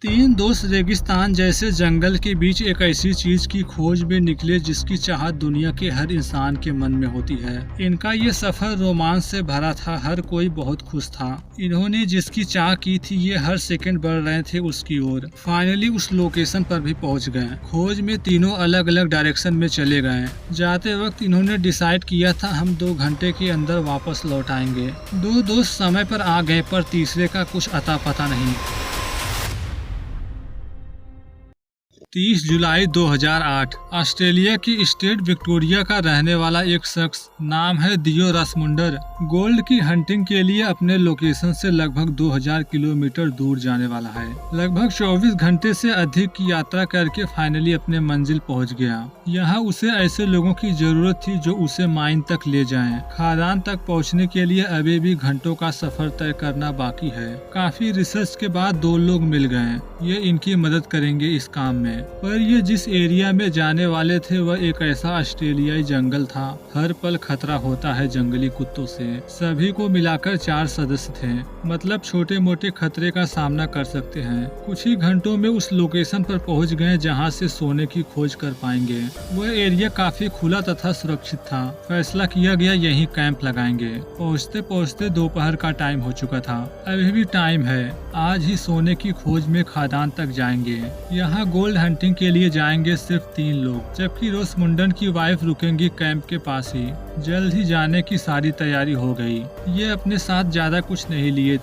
तीन दोस्त रेगिस्तान जैसे जंगल के बीच एक ऐसी चीज की खोज में निकले जिसकी चाहत दुनिया के हर इंसान के मन में होती है। इनका ये सफर रोमांच से भरा था, हर कोई बहुत खुश था। इन्होंने जिसकी चाह की थी ये हर सेकंड बढ़ रहे थे उसकी ओर। फाइनली उस लोकेशन पर भी पहुंच गए। खोज में तीनों अलग अलग डायरेक्शन में चले गए। जाते वक्त इन्होंने डिसाइड किया था हम 2 घंटे के अंदर वापस लौट आएंगे। दो दोस्त समय पर आ गए पर तीसरे का कुछ अता पता नहीं। 30 जुलाई 2008 ऑस्ट्रेलिया की स्टेट विक्टोरिया का रहने वाला एक शख्स, नाम है दियो रसमुंडर, गोल्ड की हंटिंग के लिए अपने लोकेशन से लगभग 2000 किलोमीटर दूर जाने वाला है। लगभग 24 घंटे से अधिक की यात्रा करके फाइनली अपने मंजिल पहुंच गया। यहाँ उसे ऐसे लोगों की जरूरत थी जो उसे माइन तक ले जाएं। खादान तक पहुँचने के लिए अभी भी घंटों का सफर तय करना बाकी है। काफी रिसर्च के बाद 2 लोग मिल गए। ये इनकी मदद करेंगे इस काम में। पर ये जिस एरिया में जाने वाले थे वह एक ऐसा ऑस्ट्रेलियाई जंगल था। हर पल खतरा होता है जंगली कुत्तों से। सभी को मिलाकर 4 सदस्य थे, मतलब छोटे मोटे खतरे का सामना कर सकते हैं। कुछ ही घंटों में उस लोकेशन पर पहुंच गए जहां से सोने की खोज कर पाएंगे। वह एरिया काफी खुला तथा सुरक्षित था। फैसला किया गया यहीं कैंप लगाएंगे। पहुँचते पहुँचते दोपहर का टाइम हो चुका था। अभी भी टाइम है। आज ही सोने की खोज में खादान तक जाएंगे। यहाँ गोल्ड हंटिंग के लिए जाएंगे सिर्फ 3 लोग, जबकि रोसमुंडन की वाइफ रुकेंगी कैंप के पास ही। जल्द ही जाने की सारी तैयारी हो गई। ये अपने साथ ज्यादा कुछ नहीं लिए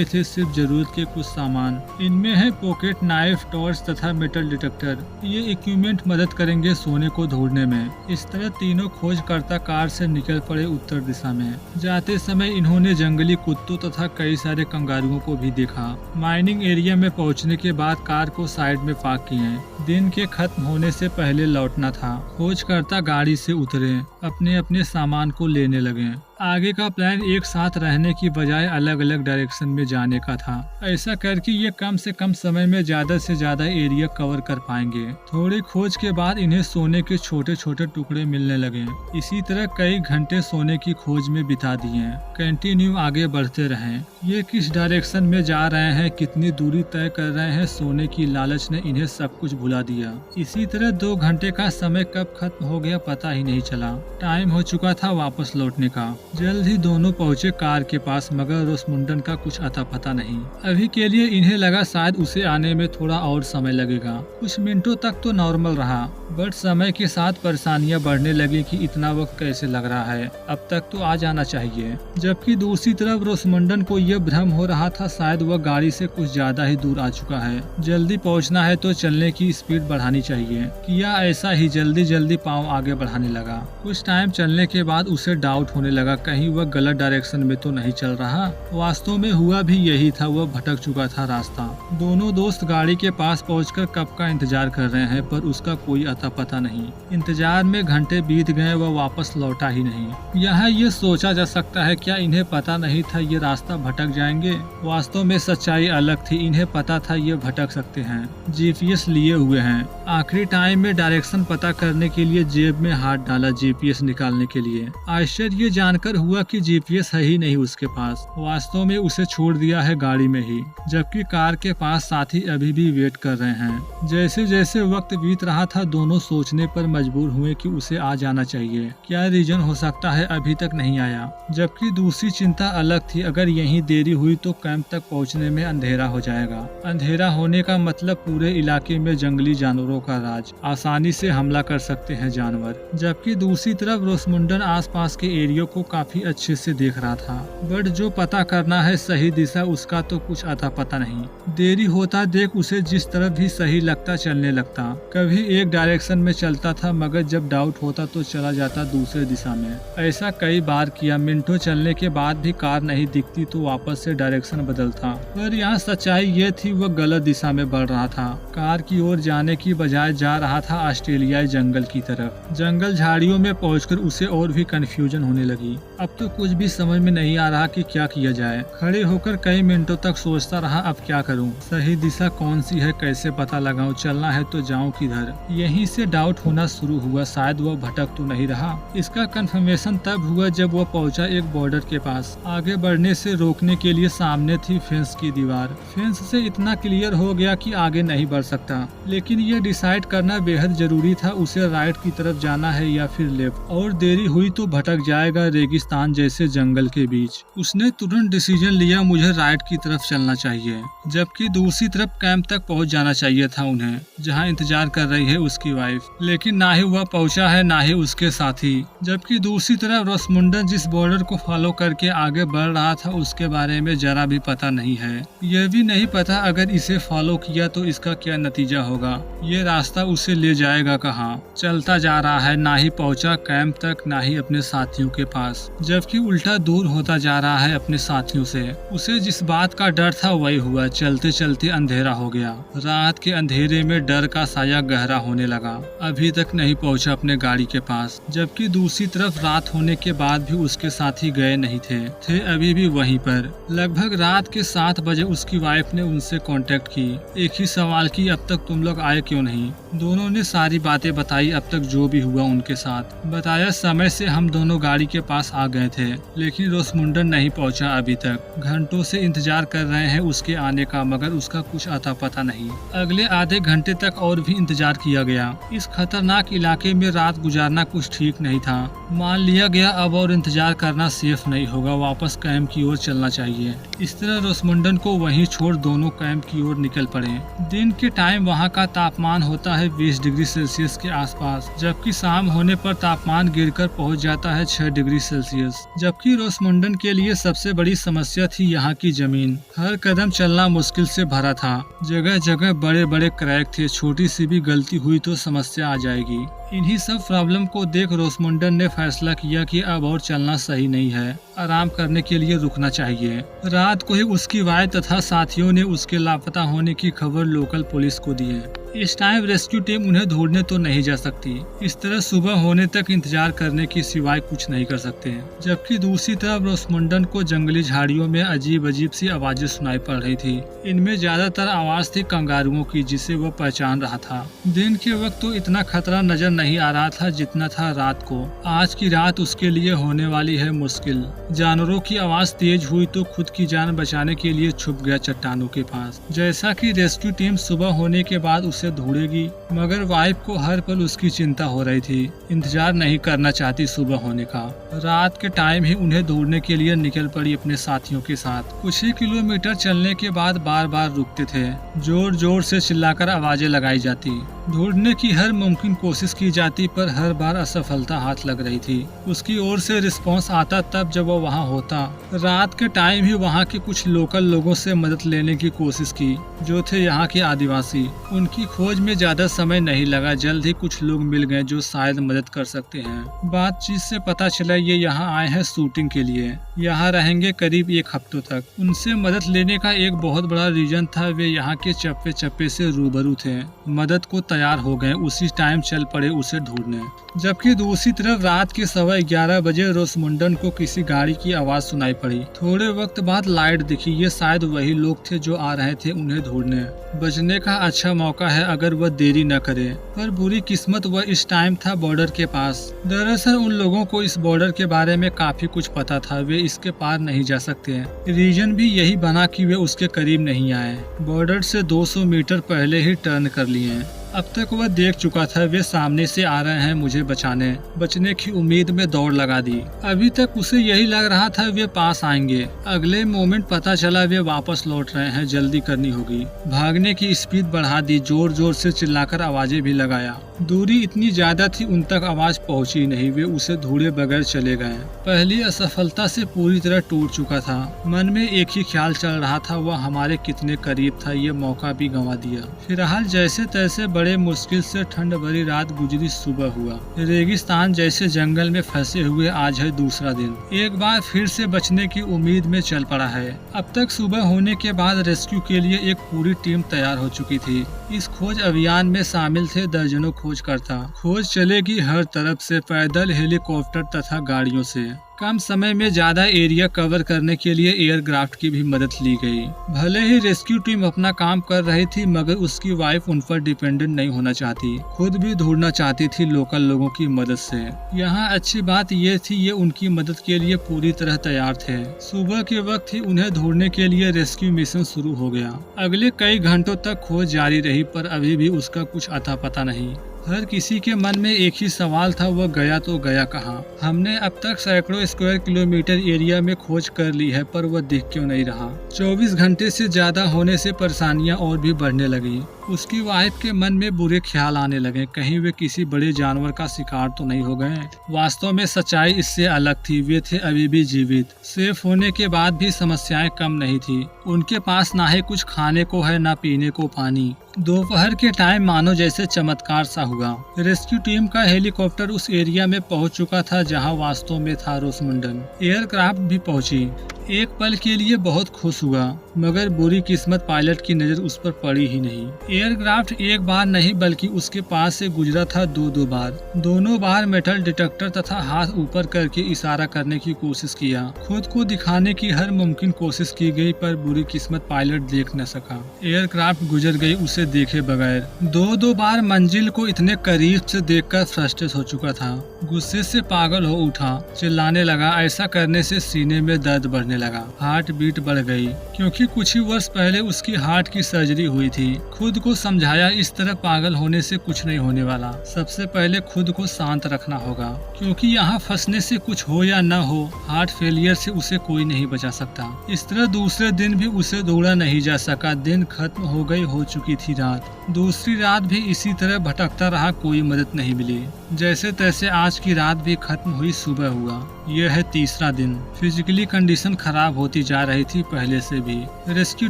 थे सिर्फ जरूरत के कुछ सामान। इनमें है पॉकेट नाइफ, टॉर्च तथा मेटल डिटेक्टर। ये इक्विपमेंट मदद करेंगे सोने को ढूंढने में। इस तरह तीनों खोजकर्ता कार से निकल पड़े उत्तर दिशा में। जाते समय इन्होंने जंगली कुत्तों तथा कई सारे कंगारुओं को भी देखा। माइनिंग एरिया में पहुंचने के बाद कार को साइड में पार्क किए। दिन के खत्म होने से पहले लौटना था। खोजकर्ता गाड़ी से उतरे, अपने अपने सामान को लेने लगे। आगे का प्लान एक साथ रहने की बजाय अलग अलग डायरेक्शन में जाने का था। ऐसा करके ये कम से कम समय में ज्यादा से ज्यादा एरिया कवर कर पाएंगे। थोड़ी खोज के बाद इन्हें सोने के छोटे छोटे टुकड़े मिलने लगे। इसी तरह कई घंटे सोने की खोज में बिता दिए। कंटिन्यू आगे बढ़ते रहे। ये किस डायरेक्शन में जा रहे हैं, कितनी दूरी तय कर रहे हैं, सोने की लालच ने इन्हें सब कुछ भुला दिया। इसी तरह 2 घंटे का समय कब खत्म हो गया पता ही नहीं चला। टाइम हो चुका था वापस लौटने का। जल्द ही दोनों पहुंचे कार के पास, मगर रोसमुंडन का कुछ अता पता नहीं। अभी के लिए इन्हें लगा शायद उसे आने में थोड़ा और समय लगेगा। कुछ मिनटों तक तो नॉर्मल रहा, बट समय के साथ परेशानियां बढ़ने लगी कि इतना वक्त कैसे लग रहा है, अब तक तो आ जाना चाहिए। जबकि दूसरी तरफ रोसमुंडन को यह भ्रम हो रहा था शायद वह गाड़ी से कुछ ज्यादा ही दूर आ चुका है। जल्दी पहुंचना है तो चलने की स्पीड बढ़ानी चाहिए। किया ऐसा ही, जल्दी जल्दी पाँव आगे बढ़ाने लगा। कुछ टाइम चलने के बाद उसे डाउट होने लगा कहीं वह गलत डायरेक्शन में तो नहीं चल रहा। वास्तव में हुआ भी यही था, वह भटक चुका था रास्ता। दोनों दोस्त गाड़ी के पास पहुंचकर कब का इंतजार कर रहे हैं पर उसका कोई अता पता नहीं। इंतजार में घंटे बीत गए, वह वापस लौटा ही नहीं। यहाँ ये सोचा जा सकता है क्या इन्हें पता नहीं था ये रास्ता भटक जाएंगे? वास्तव में सच्चाई अलग थी। इन्हें पता था ये भटक सकते हैं। जीपीएस लिए हुए हैं। आखिरी टाइम में डायरेक्शन पता करने के लिए जेब में हाथ डाला जीपीएस निकालने के लिए। आश्चर्य ये जानकर हुआ कि जीपीएस है ही नहीं उसके पास। वास्तव में उसे छोड़ दिया है गाड़ी में ही, जबकि कार के पास साथी अभी भी वेट कर रहे हैं। जैसे जैसे वक्त बीत रहा था दोनों सोचने पर मजबूर हुए कि उसे आ जाना चाहिए। क्या रीजन हो सकता है अभी तक नहीं आया? जबकि दूसरी चिंता अलग थी, अगर यहीं देरी हुई तो कैंप तक पहुंचने में अंधेरा हो जाएगा। अंधेरा होने का मतलब पूरे इलाके में जंगली जानवरों का राज, आसानी से हमला कर सकते हैं जानवर। जबकि दूसरी तरफ रोसमुंडन आसपास के एरिया को काफी अच्छे से देख रहा था, बट जो पता करना है सही दिशा उसका तो कुछ अता पता नहीं। देरी होता देख उसे जिस तरफ भी सही लगता चलने लगता। कभी एक डायरेक्शन में चलता था, मगर जब डाउट होता तो चला जाता दूसरे दिशा में। ऐसा कई बार किया। मिनटों चलने के बाद भी कार नहीं दिखती तो वापस से डायरेक्शन बदलता। पर यहाँ सच्चाई ये थी वह गलत दिशा में बढ़ रहा था। कार की ओर जाने की बजाय जा रहा था ऑस्ट्रेलियाई जंगल की तरफ। जंगल झाड़ियों में पहुंचकर उसे और भी कंफ्यूजन होने लगी। अब तो कुछ भी समझ में नहीं आ रहा कि क्या किया जाए। खड़े होकर कई मिनटों तक सोचता रहा, अब क्या करूं? सही दिशा कौन सी है, कैसे पता लगाऊं? चलना है तो जाऊं किधर? यहीं से डाउट होना शुरू हुआ, शायद वह भटक तो नहीं रहा। इसका कंफर्मेशन तब हुआ जब वह पहुंचा एक बॉर्डर के पास। आगे बढ़ने से रोकने के लिए सामने थी फेंस की दीवार। फेंस से इतना क्लियर हो गया कि आगे नहीं बढ़ सकता, लेकिन ये डिसाइड करना बेहद जरूरी था, उसे राइट की तरफ जाना है या फिर लेफ्ट। और देरी हुई तो भटक जाएगा रेगिस्तान जैसे जंगल के बीच। उसने तुरंत डिसीजन लिया, मुझे राइट की तरफ चलना चाहिए, जबकि दूसरी तरफ कैंप तक पहुंच जाना चाहिए था उन्हें, जहां इंतजार कर रही है उसकी वाइफ। लेकिन ना ही वह पहुंचा है ना ही उसके साथी। जबकि दूसरी तरफ रोसमुंडन जिस बॉर्डर को फॉलो करके आगे बढ़ रहा था उसके बारे में जरा भी पता नहीं है। यह भी नहीं पता अगर इसे फॉलो किया तो इसका क्या नतीजा होगा, ये रास्ता उसे ले जाएगा कहाँ। चलता जा रहा है, ना ही पहुंचा कैंप तक ना ही अपने साथियों के पास, जबकि उल्टा दूर होता जा रहा है अपने साथियों से। उसे जिस बात का डर था वही हुआ। चलते चलते अंधेरा हो गया। रात के अंधेरे में डर का साया गहरा होने लगा। अभी तक नहीं पहुंचा अपने गाड़ी के पास, जबकि दूसरी तरफ रात होने के बाद भी उसके साथी गए नहीं थे अभी भी वहीं पर। लगभग रात के 7 बजे उसकी वाइफ ने उनसे कांटेक्ट की। एक ही सवाल की, अब तक तुम लोग आए क्यों नहीं? दोनों ने सारी बातें बताई, अब तक जो भी हुआ उनके साथ बताया। समय से हम दोनों गाड़ी के पास आ गए थे, लेकिन रोसमुंडन नहीं पहुंचा अभी तक। घंटों से इंतजार कर रहे हैं उसके आने का, मगर उसका कुछ आता पता नहीं। अगले आधे घंटे तक और भी इंतजार किया गया। इस खतरनाक इलाके में रात गुजारना कुछ ठीक नहीं था। मान लिया गया अब और इंतजार करना सेफ नहीं होगा, वापस कैंप की ओर चलना चाहिए। इस तरह रोसमुंडन को वहीं छोड़ दोनों कैंप की ओर निकल पड़े। दिन के टाइम वहाँ का तापमान होता है 20 डिग्री सेल्सियस के आसपास, जबकि शाम होने पर तापमान गिरकर पहुँच जाता है 6 डिग्री सेल्सियस। जबकि रोसमुंडन के लिए सबसे बड़ी समस्या थी यहाँ की जमीन। हर कदम चलना मुश्किल से भरा था। जगह जगह बड़े बड़े क्रैक थे, छोटी सी भी गलती हुई तो समस्या आ जाएगी। इन्हीं सब प्रॉब्लम को देख रोसमुंडन ने फैसला किया कि अब और चलना सही नहीं है, आराम करने के लिए रुकना चाहिए। रात को ही उसकी वाइफ तथा साथियों ने उसके लापता होने की खबर लोकल पुलिस को दी है। इस टाइम रेस्क्यू टीम उन्हें ढूंढने तो नहीं जा सकती। इस तरह सुबह होने तक इंतजार करने की सिवाय कुछ नहीं कर सकते। जबकि दूसरी तरफ रोसमुंडन को जंगली झाड़ियों में अजीब अजीब सी आवाजें सुनाई पड़ रही थी। इनमें ज्यादातर आवाज थी कंगारुओं की, जिसे वह पहचान रहा था। दिन के वक्त तो इतना खतरा नजर नहीं आ रहा था जितना था रात को। आज की रात उसके लिए होने वाली है मुश्किल। जानवरों की आवाज तेज हुई तो खुद की जान बचाने के लिए छुप गया चट्टानों के पास। जैसा कि रेस्क्यू टीम सुबह होने के बाद उसे ढूंढेगी, मगर वाइफ को हर पल उसकी चिंता हो रही थी। इंतजार नहीं करना चाहती सुबह होने का। रात के टाइम ही उन्हें ढूंढने के लिए निकल पड़ी अपने साथियों के साथ। कुछ ही किलोमीटर चलने के बाद बार बार रुकते थे। जोर जोर से चिल्लाकर आवाजें लगाई जाती। ढूंढने की हर मुमकिन कोशिश की जाती, पर हर बार असफलता हाथ लग रही थी। उसकी ओर से रिस्पांस आता तब जब वो वहाँ होता। रात के टाइम ही वहाँ के कुछ लोकल लोगों से मदद लेने की कोशिश की, जो थे यहाँ के आदिवासी। उनकी खोज में ज्यादा समय नहीं लगा, जल्द ही कुछ लोग मिल गए जो शायद मदद कर सकते हैं। बातचीत से पता चला ये यहाँ आए हैं शूटिंग के लिए, यहाँ रहेंगे करीब 1 हफ्तों तक। उनसे मदद लेने का एक बहुत बड़ा रीजन था, वे यहाँ के चप्पे चप्पे से रूबरू थे। मदद को तैयार हो गए, उसी टाइम चल पड़े उसे ढूंढने। जबकि दूसरी तरफ रात के 11:15 बजे रोसमुंडन को किसी गाड़ी की आवाज सुनाई पड़ी। थोड़े वक्त बाद लाइट दिखी, ये शायद वही लोग थे जो आ रहे थे उन्हें ढूंढने। बचने का अच्छा मौका है अगर वह देरी न करे, पर बुरी किस्मत वह इस टाइम था बॉर्डर के पास। दरअसल उन लोगों को इस बॉर्डर के बारे में काफी कुछ पता था, वे इसके पार नहीं जा सकते। रीजन भी यही बना कि वे उसके करीब नहीं आए। बॉर्डर से 200 मीटर पहले ही टर्न कर लिए। अब तक वह देख चुका था वे सामने से आ रहे हैं मुझे बचने की उम्मीद में दौड़ लगा दी। अभी तक उसे यही लग रहा था वे पास आएंगे। अगले मोमेंट पता चला वे वापस लौट रहे हैं, जल्दी करनी होगी। भागने की स्पीड बढ़ा दी, जोर जोर से चिल्लाकर आवाजें भी लगाया। दूरी इतनी ज्यादा थी उन तक आवाज पहुंची नहीं, वे उसे ढूंढे बगैर चले गए। पहली असफलता से पूरी तरह टूट चुका था। मन में एक ही ख्याल चल रहा था, वह हमारे कितने करीब था, ये मौका भी गंवा दिया। फिलहाल जैसे तैसे बड़े मुश्किल से ठंड भरी रात गुजरी, सुबह हुआ। रेगिस्तान जैसे जंगल में फंसे हुए आज है दूसरा दिन। एक बार फिर से बचने की उम्मीद में चल पड़ा है। अब तक सुबह होने के बाद रेस्क्यू के लिए एक पूरी टीम तैयार हो चुकी थी। इस खोज अभियान में शामिल थे दर्जनों खोजकर्ता। खोज चलेगी हर तरफ से, पैदल, हेलीकॉप्टर तथा गाड़ियों से। कम समय में ज्यादा एरिया कवर करने के लिए एयरक्राफ्ट की भी मदद ली गई। भले ही रेस्क्यू टीम अपना काम कर रही थी, मगर उसकी वाइफ उन पर डिपेंडेंट नहीं होना चाहती, खुद भी ढूंढना चाहती थी लोकल लोगों की मदद से। यहाँ अच्छी बात ये थी, ये उनकी मदद के लिए पूरी तरह तैयार थे। सुबह के वक्त ही उन्हें ढूंढने के लिए रेस्क्यू मिशन शुरू हो गया। अगले कई घंटों तक खोज जारी रही, पर अभी भी उसका कुछ अता पता नहीं। हर किसी के मन में एक ही सवाल था, वह गया तो गया कहाँ। हमने अब तक सैकड़ों स्क्वायर किलोमीटर एरिया में खोज कर ली है, पर वह दिख क्यों नहीं रहा। 24 घंटे से ज्यादा होने से परेशानियां और भी बढ़ने लगी। उसकी वाइफ के मन में बुरे ख्याल आने लगे, कहीं वे किसी बड़े जानवर का शिकार तो नहीं हो गए। वास्तव में सच्चाई इससे अलग थी, वे थे अभी भी जीवित। सेफ होने के बाद भी समस्याएं कम नहीं थी। उनके पास ना ही कुछ खाने को है, ना पीने को पानी। दोपहर के टाइम मानो जैसे चमत्कार सा हुआ। रेस्क्यू टीम का हेलीकॉप्टर उस एरिया में पहुंच चुका था जहां वास्तव में था रोसमुंडन। एयरक्राफ्ट भी पहुंची। एक पल के लिए बहुत खुश हुआ, मगर बुरी किस्मत पायलट की नजर उस पर पड़ी ही नहीं। एयरक्राफ्ट एक बार नहीं बल्कि उसके पास से गुजरा था दो बार। दोनों बार मेटल डिटेक्टर तथा हाथ ऊपर करके इशारा करने की कोशिश किया। खुद को दिखाने की हर मुमकिन कोशिश की गई, पर बुरी किस्मत पायलट देख न सका। एयरक्राफ्ट गुजर गई उसे देखे बगैर। दो बार मंजिल को इतने करीब से देखकर फ्रस्ट्रेट हो चुका था। गुस्से से पागल हो उठा, चिल्लाने लगा। ऐसा करने से सीने में दर्द बढ़ने लगा। हार्ट बीट बढ़ गई, क्योंकि कुछ ही वर्ष पहले उसकी हार्ट की सर्जरी हुई थी। खुद को समझाया, इस तरह पागल होने से कुछ नहीं होने वाला। सबसे पहले खुद को शांत रखना होगा, क्योंकि यहाँ फंसने से कुछ हो या न हो, हार्ट फेलियर से उसे कोई नहीं बचा सकता। इस तरह दूसरे दिन भी उसे दौड़ा नहीं जा सका। दिन खत्म हो गई, हो चुकी थी रात। दूसरी रात भी इसी तरह भटकता रहा, कोई मदद नहीं मिली। जैसे तैसे आज की रात भी खत्म हुई, सुबह हुआ। यह है तीसरा दिन। फिजिकली कंडीशन खराब होती जा रही थी पहले से भी। रेस्क्यू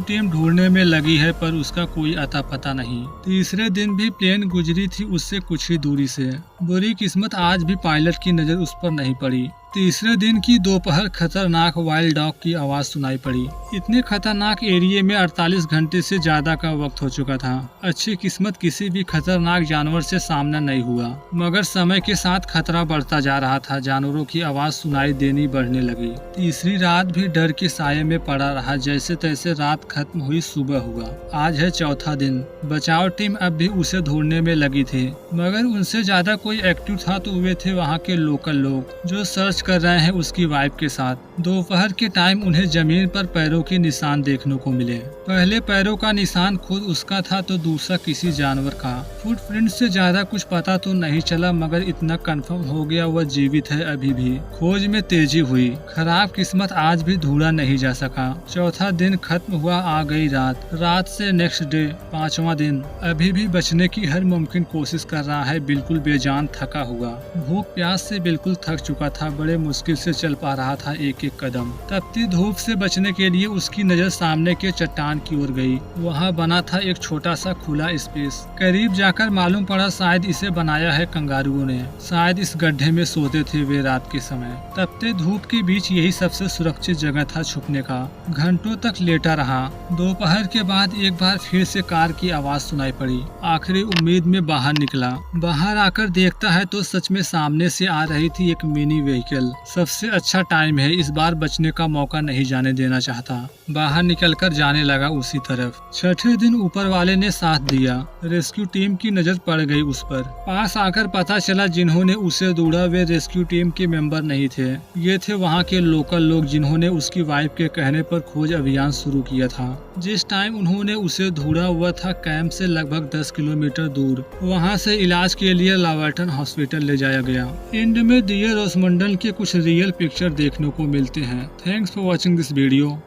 टीम ढूंढने में लगी है, पर उसका कोई अता पता नहीं। तीसरे दिन भी प्लेन गुजरी थी उससे कुछ ही दूरी से। बुरी किस्मत आज भी पायलट की नजर उस पर नहीं पड़ी। तीसरे दिन की दोपहर खतरनाक वाइल्ड डॉग की आवाज सुनाई पड़ी। इतने खतरनाक एरिया में 48 घंटे से ज्यादा का वक्त हो चुका था। अच्छी किस्मत किसी भी खतरनाक जानवर से सामना नहीं हुआ, मगर समय के साथ खतरा बढ़ता जा रहा था। जानवरों की आवाज सुनाई देनी बढ़ने लगी। तीसरी रात भी डर के साये में पड़ा रहा। जैसे तैसे रात खत्म हुई, सुबह हुआ। आज है चौथा दिन। बचाव टीम अब भी उसे ढूंढने में लगी थी, मगर उनसे ज्यादा कोई एक्टिव था तो वे थे वहाँ के लोकल लोग, जो सर्च कर रहे हैं उसकी वाइफ के साथ। दोपहर के टाइम उन्हें जमीन पर पैरों के निशान देखने को मिले। पहले पैरों का निशान खुद उसका था तो दूसरा किसी जानवर का। फुटप्रिंट से ज्यादा कुछ पता तो नहीं चला, मगर इतना कंफर्म हो गया वह जीवित है अभी भी। खोज में तेजी हुई। खराब किस्मत आज भी ढूंढा नहीं जा सका। चौथा दिन खत्म हुआ, आ गई रात। रात से नेक्स्ट डे, पांचवा दिन। अभी भी बचने की हर मुमकिन कोशिश कर रहा है, बिल्कुल बेजान, थका हुआ। भूख प्यास से बिल्कुल थक चुका था। बड़े मुश्किल से चल पा रहा था एक एक कदम। तपती धूप से बचने के लिए उसकी नजर सामने के चट्टान की ओर गई। वहाँ बना था एक छोटा सा खुला स्पेस। करीब जाकर मालूम पड़ा शायद इसे बनाया है कंगारुओं ने। शायद इस गड्ढे में सोते थे वे रात के समय। तपते धूप के बीच यही सबसे सुरक्षित जगह था छुपने का। घंटों तक लेटा रहा। दोपहर के बाद एक बार फिर से कार की आवाज सुनाई पड़ी। आखिरी उम्मीद में बाहर निकला। बाहर आकर देखता है तो सच में सामने से आ रही थी एक मिनी व्हीकल। सबसे अच्छा टाइम है, इस बार बचने का मौका नहीं जाने देना चाहता। बाहर निकलकर जाने लगा उसी तरफ। छठे दिन ऊपर वाले ने साथ दिया। रेस्क्यू टीम की नजर पड़ गई उस पर। पास आकर पता चला जिन्होंने उसे ढूंढा वे रेस्क्यू टीम के मेंबर नहीं थे। ये थे वहाँ के लोकल लोग जिन्होंने उसकी वाइफ के कहने पर खोज अभियान शुरू किया था। जिस टाइम उन्होंने उसे ढूंढा हुआ था कैंप से लगभग 10 किलोमीटर दूर। वहाँ से इलाज के लिए लावर्टन हॉस्पिटल ले जाया गया। एंड में दिए रोसमुंडन के कुछ रियल पिक्चर देखने को मिलते हैं। Thanks for watching this video.